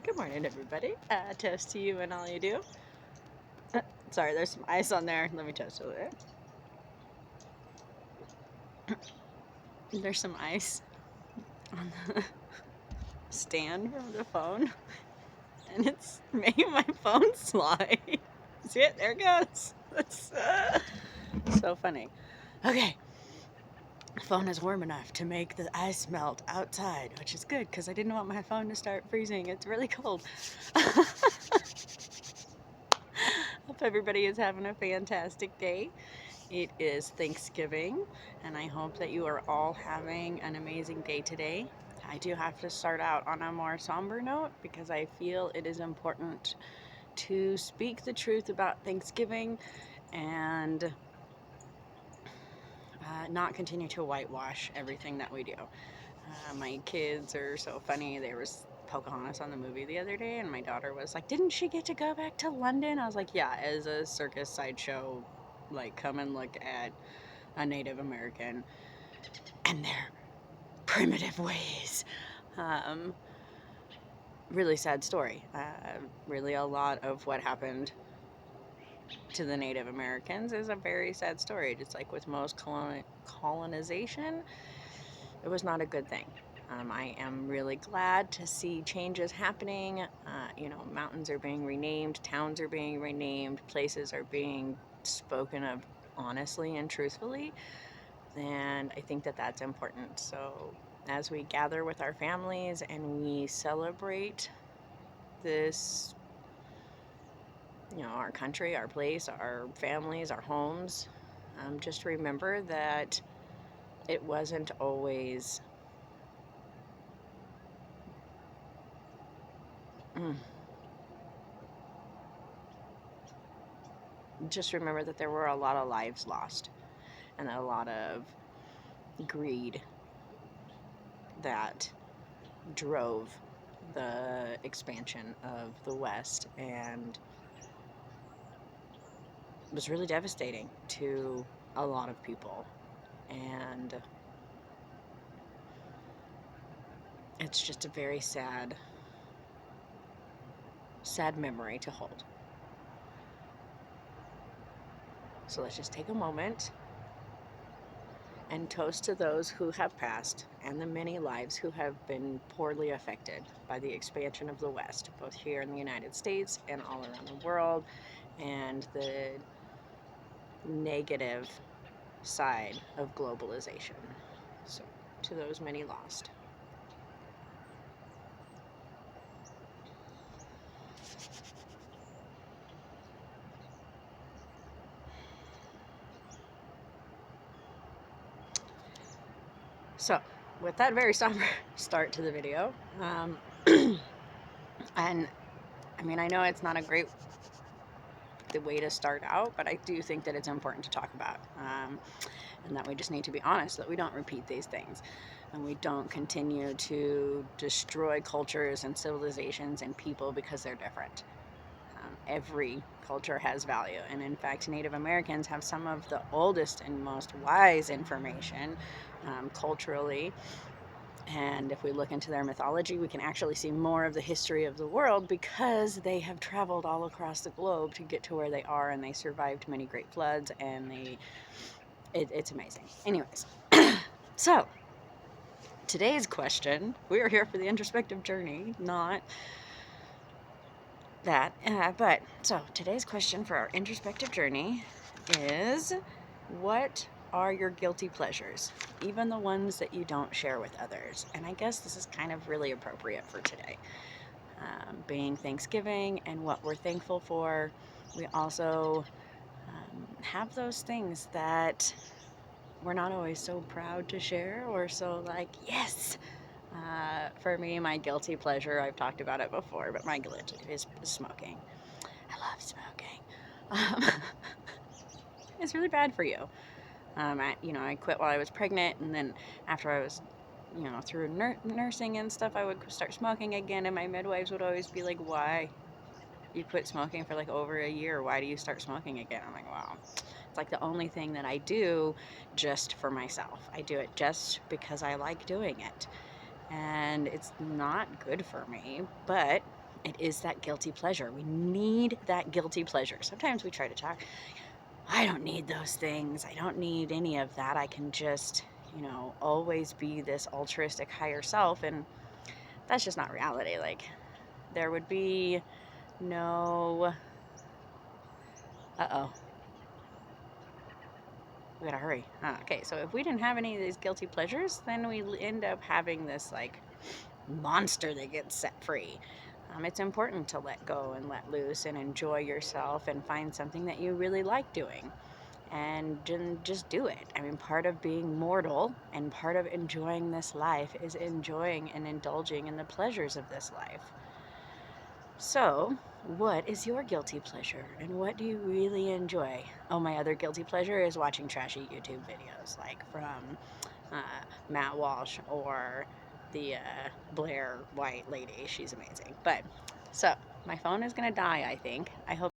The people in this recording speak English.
Good morning, everybody. Toast to you and all you do. Sorry, there's some ice on there. Let me toast over there. There's some ice on the stand from the phone, and it's making my phone slide. See it? There it goes. That's so funny. Okay. The phone is warm enough to make the ice melt outside, which is good because I didn't want my phone to start freezing. It's really cold. Hope everybody is having a fantastic day. It is Thanksgiving, and I hope that you are all having an amazing day today. I do have to start out on a more somber note because I feel it is important to speak the truth about Thanksgiving and not continue to whitewash everything that we do. My kids are so funny. There was Pocahontas on the movie the other day, and my daughter was like, "Didn't she get to go back to London?" I was like, "Yeah, as a circus sideshow, like come and look at a Native American and their primitive ways." Um, really sad story. Really, a lot of what happened to the Native Americans is a very sad story. Just like with most colonization, it was not a good thing. I am really glad to see changes happening. Mountains are being renamed, towns are being renamed, places are being spoken of honestly and truthfully. And I think that that's important. So, as we gather with our families and we celebrate this, our country, our place, our families, our homes, just remember that it wasn't always. Just remember that there were a lot of lives lost and a lot of greed that drove the expansion of the West and was really devastating to a lot of people. And it's just a very sad memory to hold. So let's just take a moment and toast to those who have passed and the many lives who have been poorly affected by the expansion of the West, both here in the United States and all around the world, and the negative side of globalization. So, to those many lost. So, with that very somber start to the video, and I know it's not a great way to start out, but I do think that it's important to talk about, and that we just need to be honest that we don't repeat these things, and we don't continue to destroy cultures and civilizations and people because they're different. Every culture has value, and in fact, Native Americans have some of the oldest and most wise information culturally. And if we look into their mythology, we can actually see more of the history of the world because they have traveled all across the globe to get to where they are, and they survived many great floods, and it's amazing. Anyways, so today's question, we are here for the introspective journey, not that. But so today's question for our introspective journey is, what are your guilty pleasures, even the ones that you don't share with others? And I guess this is kind of really appropriate for today. Being Thanksgiving and what we're thankful for, we also have those things that we're not always so proud to share or so like, yes. For me, my guilty pleasure, I've talked about it before, but my guilty is smoking. I love smoking. It's really bad for you. I quit while I was pregnant, and then after I was, through nursing and stuff, I would start smoking again, and my midwives would always be like, "Why? You quit smoking for like over a year. Why do you start smoking again?" I'm like, "Wow." It's like the only thing that I do just for myself. I do it just because I like doing it. and it's not good for me, but it is that guilty pleasure. We need that guilty pleasure. Sometimes we try to talk, I don't need those things. I don't need any of that. I can just, always be this altruistic higher self. And that's just not reality. Like, there would be no. Uh oh. We gotta hurry. Okay, so if we didn't have any of these guilty pleasures, then we end up having this, like, monster that gets set free. It's important to let go and let loose and enjoy yourself and find something that you really like doing and just do it. I mean, part of being mortal and part of enjoying this life is enjoying and indulging in the pleasures of this life. So, what is your guilty pleasure and what do you really enjoy? Oh, my other guilty pleasure is watching trashy YouTube videos like from uh, Matt Walsh or the Blair White lady. She's amazing. But so, my phone is going to die, I think. I hope